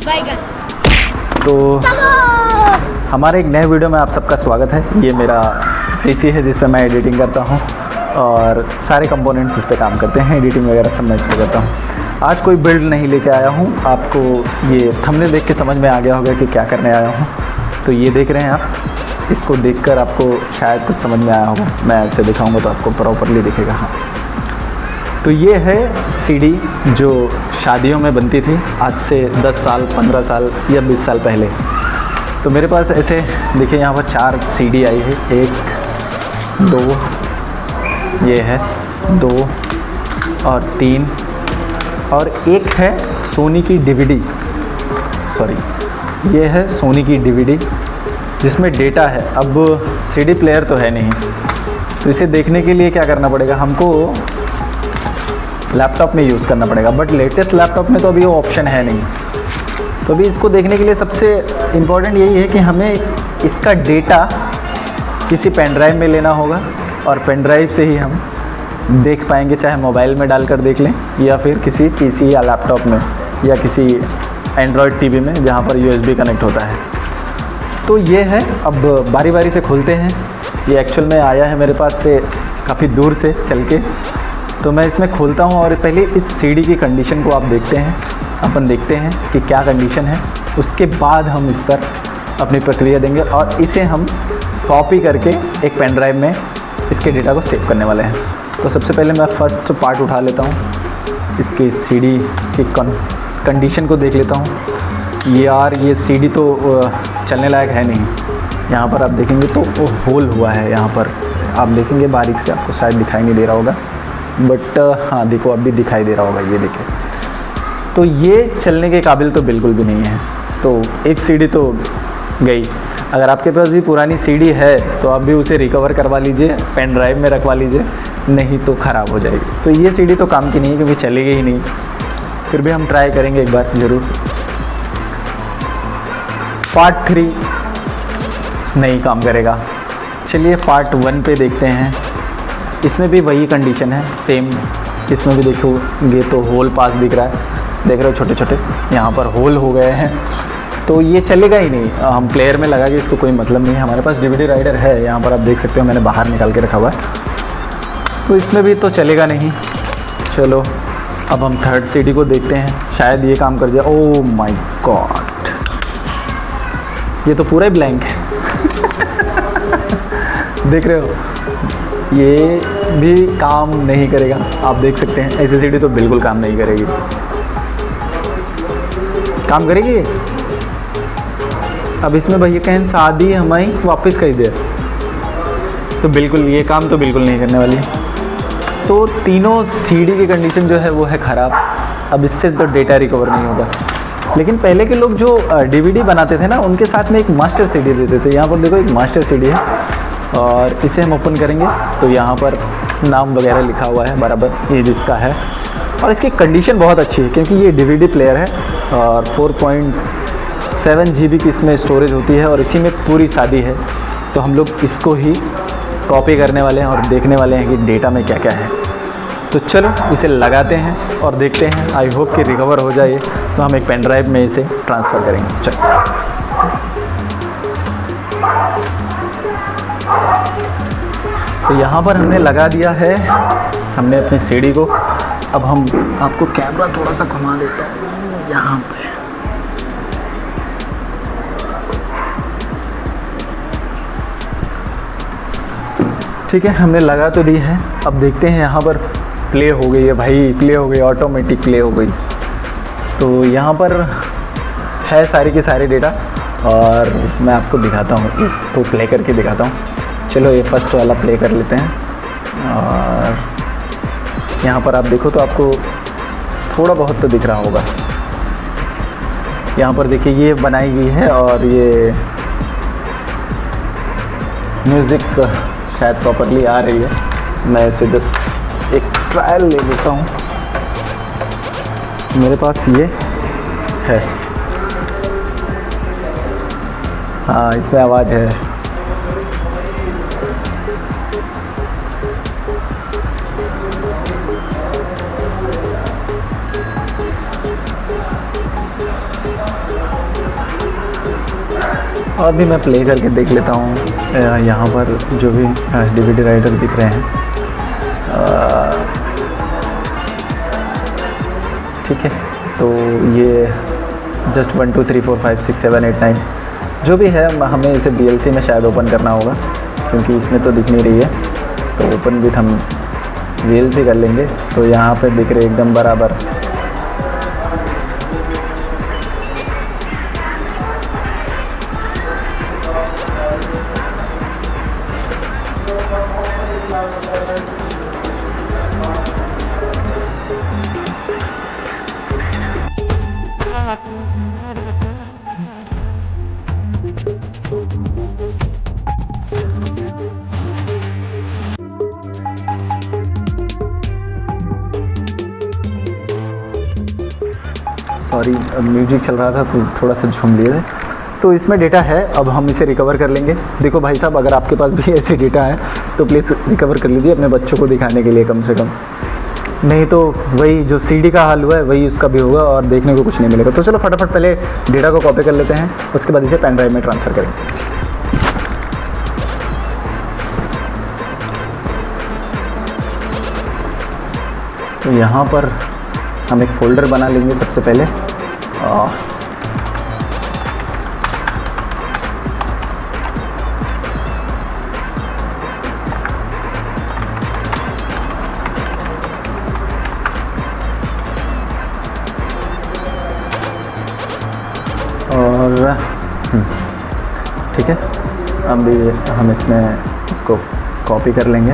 तो हमारे एक नए वीडियो में आप सबका स्वागत है। ये मेरा पीसी है जिस पे मैं एडिटिंग करता हूँ और सारे कंपोनेंट्स इस पे काम करते हैं। एडिटिंग वगैरह सब मैं इस पे करता हूँ। आज कोई बिल्ड नहीं लेके आया हूँ। आपको ये थंबनेल देख के समझ में आ गया होगा कि क्या करने आया हूँ। तो ये देख रहे हैं आप, इसको देखकर आपको शायद कुछ समझ में आया होगा। मैं ऐसे दिखाऊँगा तो आपको प्रॉपरली दिखेगा। हाँ, तो ये है सीडी जो शादियों में बनती थी आज से 10 साल 15 साल या 20 साल पहले। तो मेरे पास ऐसे देखिए यहाँ पर 4 सीडी आई है। 1 2 ये है 2 और 3 और एक है सोनी की डीवीडी। सॉरी, ये है सोनी की डीवीडी जिसमें डेटा है। अब सीडी प्लेयर तो है नहीं, तो इसे देखने के लिए क्या करना पड़ेगा, हमको लैपटॉप में यूज़ करना पड़ेगा। बट लेटेस्ट लैपटॉप में तो अभी वो ऑप्शन है नहीं। तो अभी इसको देखने के लिए सबसे इम्पॉर्टेंट यही है कि हमें इसका डेटा किसी पेन ड्राइव में लेना होगा और पेन ड्राइव से ही हम देख पाएंगे, चाहे मोबाइल में डालकर देख लें या फिर किसी पीसी या लैपटॉप में या किसी एंड्रॉयड टीवी में जहाँ पर यूएसबी कनेक्ट होता है। तो ये है, अब बारी बारी से खोलते हैं। ये एक्चुअल में आया है मेरे पास से काफ़ी दूर से चल के, तो मैं इसमें खोलता हूँ और पहले इस सीडी की कंडीशन को आप देखते हैं, अपन देखते हैं कि क्या कंडीशन है। उसके बाद हम इस पर अपनी प्रक्रिया देंगे और इसे हम कॉपी करके एक पेन ड्राइव में इसके डेटा को सेव करने वाले हैं। तो सबसे पहले मैं फर्स्ट पार्ट उठा लेता हूँ, इसकी सीडी की कंडीशन को देख लेता हूँ। यार ये सीडी तो चलने लायक है नहीं। यहाँ पर आप देखेंगे तो वो होल हुआ है। यहाँ पर आप देखेंगे बारीक से, आपको शायद दिखाई नहीं दे रहा होगा, बट हाँ देखो अब भी दिखाई दे रहा होगा। ये देखिए, तो ये चलने के काबिल तो बिल्कुल भी नहीं है। तो एक सीडी तो गई। अगर आपके पास भी पुरानी सीडी है तो आप भी उसे रिकवर करवा लीजिए, पेन ड्राइव में रखवा लीजिए, नहीं तो ख़राब हो जाएगी। तो ये सीडी तो काम की नहीं है क्योंकि चलेगी ही नहीं। फिर भी हम ट्राई करेंगे एक बार ज़रूर। पार्ट 3 नहीं काम करेगा। चलिए पार्ट 1 पे देखते हैं। इसमें भी वही कंडीशन है सेम। इसमें भी देखोगे तो होल पास दिख रहा है, देख रहे हो छोटे छोटे यहाँ पर होल हो गए हैं। तो ये चलेगा ही नहीं। हम प्लेयर में लगा के इसको कोई मतलब नहीं है। हमारे पास डीवीडी राइडर है, यहाँ पर आप देख सकते हो, मैंने बाहर निकाल के रखा हुआ है। तो इसमें भी तो चलेगा नहीं। चलो अब हम थर्ड सीडी को देखते हैं, शायद ये काम कर जाए। ओह माय गॉड, ये तो पूरा ही ब्लैंक है। देख रहे हो, ये भी काम नहीं करेगा। आप देख सकते हैं ऐसी सीडी तो बिल्कुल काम नहीं करेगी। काम करेगी अब इसमें भैया कहें शादी हमारी वापस कर दे, तो बिल्कुल ये काम तो बिल्कुल नहीं करने वाली। तो तीनों सीडी की कंडीशन जो है वो है ख़राब। अब इससे तो डेटा रिकवर नहीं होगा। लेकिन पहले के लोग जो डीवीडी बनाते थे ना, उनके साथ में एक मास्टर सीडी देते थे। यहाँ पर देखो एक मास्टर सीडी है और इसे हम ओपन करेंगे तो यहाँ पर नाम वगैरह लिखा हुआ है बराबर, ये जिसका है। और इसकी कंडीशन बहुत अच्छी है क्योंकि ये डीवीडी प्लेयर है और 4.7 GB की इसमें स्टोरेज होती है और इसी में पूरी शादी है। तो हम लोग इसको ही कॉपी करने वाले हैं और देखने वाले हैं कि डेटा में क्या क्या है। तो चलो इसे लगाते हैं और देखते हैं। आई होप कि रिकवर हो जाए, तो हम एक पेन ड्राइव में इसे ट्रांसफ़र करेंगे। चलो तो यहाँ पर हमने लगा दिया है हमने अपनी सीडी को। अब हम आपको कैमरा थोड़ा सा घुमा देता हूँ यहाँ पे। ठीक है, हमने लगा तो दी है। अब देखते हैं, यहाँ पर प्ले हो गई है भाई, प्ले हो गई, ऑटोमेटिक प्ले हो गई। तो यहाँ पर है सारी की सारी डेटा और मैं आपको दिखाता हूँ, तो प्ले करके दिखाता हूँ। चलो ये फर्स्ट वाला प्ले कर लेते हैं और यहाँ पर आप देखो तो आपको थोड़ा बहुत तो दिख रहा होगा। यहाँ पर देखिए ये बनाई गई है और ये म्यूज़िक शायद प्रॉपरली आ रही है। मैं इसे जस्ट एक ट्रायल ले लेता हूँ। मेरे पास ये है, हाँ इसमें आवाज़ है। और भी मैं प्ले करके देख लेता हूँ। यहाँ पर जो भी DVD राइटर दिख रहे हैं, ठीक है। तो ये जस्ट 1 2 3 4 5 6 7 8 9 जो भी है, हमें इसे VLC में शायद ओपन करना होगा, क्योंकि इसमें तो दिख नहीं रही है। तो ओपन विथ हम VLC कर लेंगे, तो यहाँ पे दिख रहे एकदम बराबर। सॉरी, म्यूजिक चल रहा था तो थोड़ा सा झूम लिए थे। तो इसमें डेटा है, अब हम इसे रिकवर कर लेंगे। देखो भाई साहब, अगर आपके पास भी ऐसे डेटा है तो प्लीज़ रिकवर कर लीजिए अपने बच्चों को दिखाने के लिए कम से कम, नहीं तो वही जो CD का हाल हुआ है वही उसका भी होगा और देखने को कुछ नहीं मिलेगा। तो चलो फटाफट पहले डेटा को कॉपी कर लेते हैं, उसके बाद इसे पेन ड्राइव में ट्रांसफ़र करेंगे। तो यहाँ पर हम एक फ़ोल्डर बना लेंगे सबसे पहले। और ठीक है, अब भी हम इसमें इसको कॉपी कर लेंगे।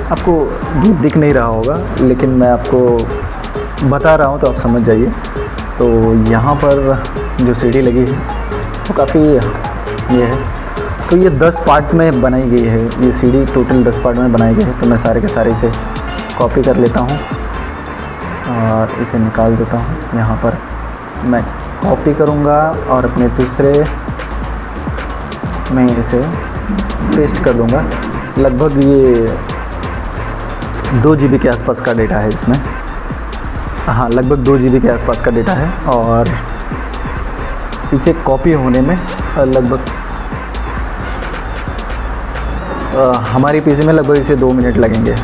आपको गीत दिख नहीं रहा होगा, लेकिन मैं आपको बता रहा हूँ तो आप समझ जाइए। तो यहाँ पर जो CD लगी है वो काफ़ी ये है। तो ये 10 पार्ट में बनाई गई है, ये CD टोटल 10 पार्ट में बनाई गई है। तो मैं सारे के सारे इसे कॉपी कर लेता हूँ और इसे निकाल देता हूँ। यहाँ पर मैं कॉपी करूँगा और अपने दूसरे में इसे पेस्ट कर दूँगा। लगभग ये 2 GB के आसपास का डेटा है इसमें। हाँ, लगभग 2 GB के आसपास का डेटा है और इसे कॉपी होने में लगभग हमारी PC में लगभग इसे 2 मिनट लगेंगे।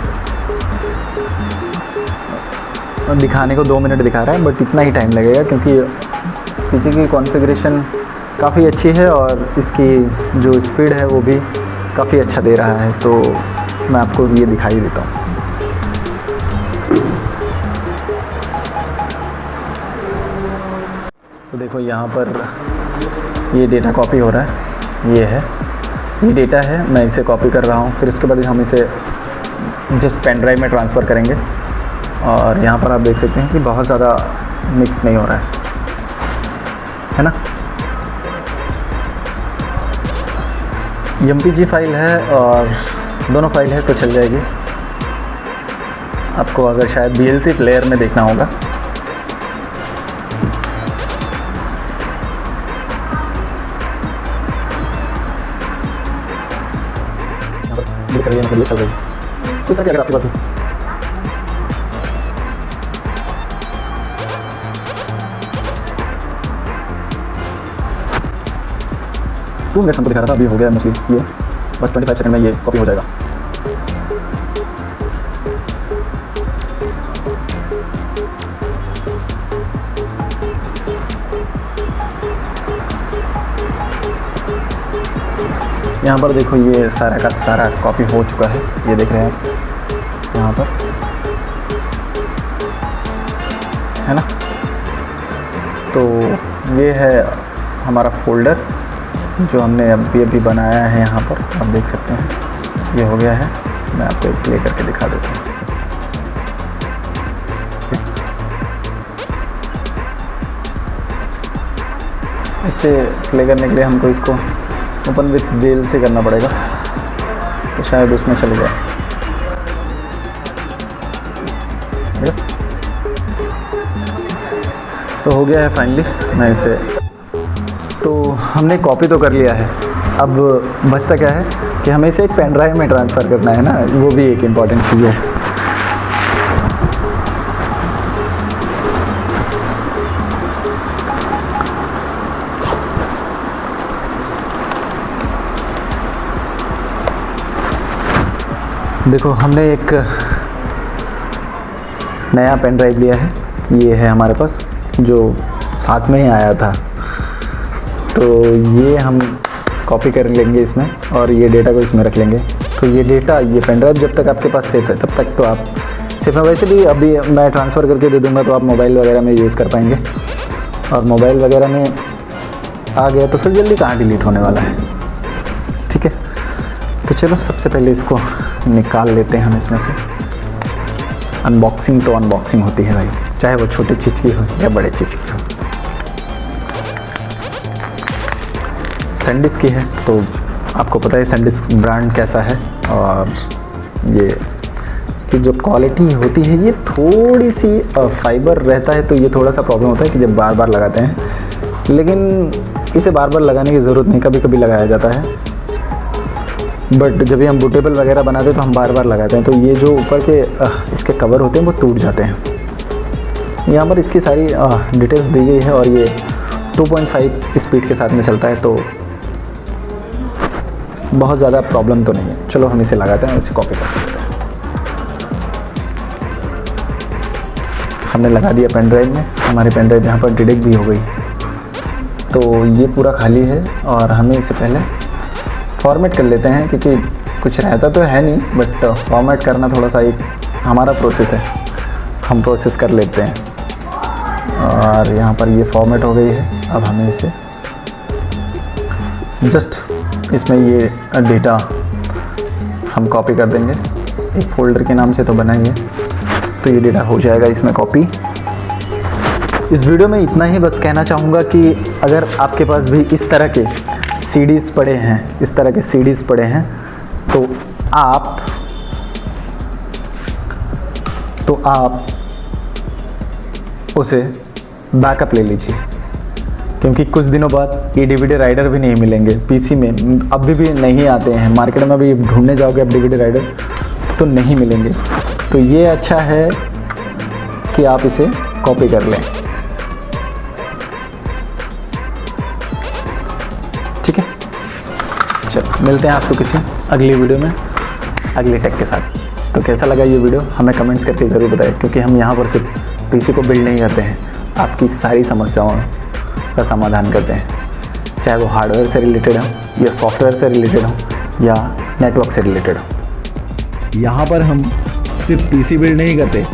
दिखाने को 2 मिनट दिखा रहा है, बट इतना ही टाइम लगेगा क्योंकि PC की कॉन्फ़िगरेशन काफ़ी अच्छी है और इसकी जो स्पीड है वो भी काफ़ी अच्छा दे रहा है। तो मैं आपको ये दिखाई देता हूँ। तो देखो यहाँ पर ये डेटा कॉपी हो रहा है, ये है, ये डेटा है, मैं इसे कॉपी कर रहा हूँ। फिर उसके बाद हम इसे जस्ट पेन ड्राइव में ट्रांसफ़र करेंगे। और यहाँ पर आप देख सकते हैं कि बहुत ज़्यादा मिक्स नहीं हो रहा है ना। MPG फाइल है और दोनों फाइल है तो चल जाएगी। आपको अगर शायद VLC प्लेयर में देखना होगा। चल रही इस तरह की अगर आपके पास 2 मिनट हमको दिखा रहा था, अभी हो गया मोस्टली ये, बस 25 सेकंड में ये कॉपी हो जाएगा। यहाँ पर देखो ये सारा का सारा कॉपी हो चुका है, ये देख रहे हैं आप यहाँ पर, है ना। तो ये है हमारा फोल्डर जो हमने अभी बनाया है। यहाँ पर आप देख सकते हैं ये हो गया है। मैं आपको एक प्ले करके दिखा देता हूँ। इसे प्ले करने के लिए हमको इसको ओपन विथ VLC करना पड़ेगा, तो शायद उसमें चले जाए। तो हो गया है फाइनली। मैं इसे तो हमने कॉपी तो कर लिया है, अब बचता क्या है कि हमें इसे एक पेन ड्राइव में ट्रांसफ़र करना है ना, वो भी एक इम्पॉर्टेंट चीज़ है। देखो हमने एक नया पेन ड्राइव लिया है, ये है हमारे पास जो साथ में ही आया था। तो ये हम कॉपी कर लेंगे इसमें और ये डेटा को इसमें रख लेंगे। तो ये डेटा, ये पेन ड्राइव जब तक आपके पास सेफ़ है तब तक तो आप सेफ़ है। वैसे भी अभी मैं ट्रांसफ़र करके दे दूँगा तो आप मोबाइल वगैरह में यूज़ कर पाएंगे, और मोबाइल वगैरह में आ गया तो फिर जल्दी कहाँ डिलीट होने वाला है। ठीक है, तो चलो सबसे पहले इसको निकाल लेते हैं हम इसमें से। अनबॉक्सिंग तो अनबॉक्सिंग होती है भाई, चाहे वो छोटी चीज़ की हो या बड़े चीज़ की हो। सैनडिस्क की है तो आपको पता है सैनडिस्क ब्रांड कैसा है, और ये कि जो क्वालिटी होती है ये थोड़ी सी फाइबर रहता है, तो ये थोड़ा सा प्रॉब्लम होता है कि जब बार बार लगाते हैं, लेकिन इसे बार बार लगाने की ज़रूरत नहीं, कभी कभी लगाया जाता है। बट जब भी हम बूटेबल वगैरह बनाते हैं तो हम बार बार लगाते हैं, तो ये जो ऊपर के इसके कवर होते हैं वो टूट जाते हैं। यहाँ पर इसकी सारी डिटेल्स दी गई है, और ये 2.5 स्पीड के साथ में चलता है, तो बहुत ज़्यादा प्रॉब्लम तो नहीं है। चलो हम इसे लगाते हैं, इसे कॉपी करते हैं। हमने लगा दिया पेन ड्राइव में, हमारी पेन ड्राइव यहाँ पर डिटेक्ट भी हो गई। तो ये पूरा खाली है और हमें इसे पहले फॉर्मेट कर लेते हैं, क्योंकि कुछ रहता तो है नहीं, बट फॉर्मेट करना थोड़ा सा एक हमारा प्रोसेस है, हम प्रोसेस कर लेते हैं। और यहाँ पर ये फॉर्मेट हो गई है। अब हमें इसे जस्ट इसमें ये डेटा हम कॉपी कर देंगे, एक फ़ोल्डर के नाम से तो बना ही है, तो ये डेटा हो जाएगा इसमें कॉपी। इस वीडियो में इतना ही बस कहना चाहूँगा कि अगर आपके पास भी इस तरह के सीडीज़ पड़े हैं, इस तरह के सीडीज़ पड़े हैं, तो आप उसे बैकअप ले लीजिए, क्योंकि कुछ दिनों बाद ये डीवीडी राइडर भी नहीं मिलेंगे पीसी में, अभी भी नहीं आते हैं मार्केट में। अभी ढूंढने जाओगे आप डीवीडी राइडर तो नहीं मिलेंगे। तो ये अच्छा है कि आप इसे कॉपी कर लें। ठीक है, चलो मिलते हैं आपको किसी अगली वीडियो में अगले टेक के साथ। तो कैसा लगा ये वीडियो हमें कमेंट्स करके ज़रूर बताएं, क्योंकि हम यहाँ पर सिर्फ पीसी को बिल्ड नहीं करते हैं, आपकी सारी समस्याओं का समाधान करते हैं, चाहे वो हार्डवेयर से रिलेटेड हो या सॉफ्टवेयर से रिलेटेड हो या नेटवर्क से रिलेटेड हो। यहाँ पर हम सिर्फ पीसी बिल्ड नहीं करते,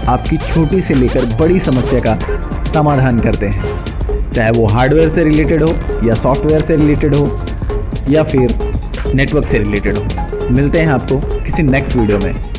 आपकी छोटी से लेकर बड़ी समस्या का समाधान करते हैं, चाहे वो हार्डवेयर से रिलेटेड हो या सॉफ्टवेयर से रिलेटेड हो या फिर नेटवर्क से रिलेटेड हो। मिलते हैं आपको किसी नेक्स्ट वीडियो में।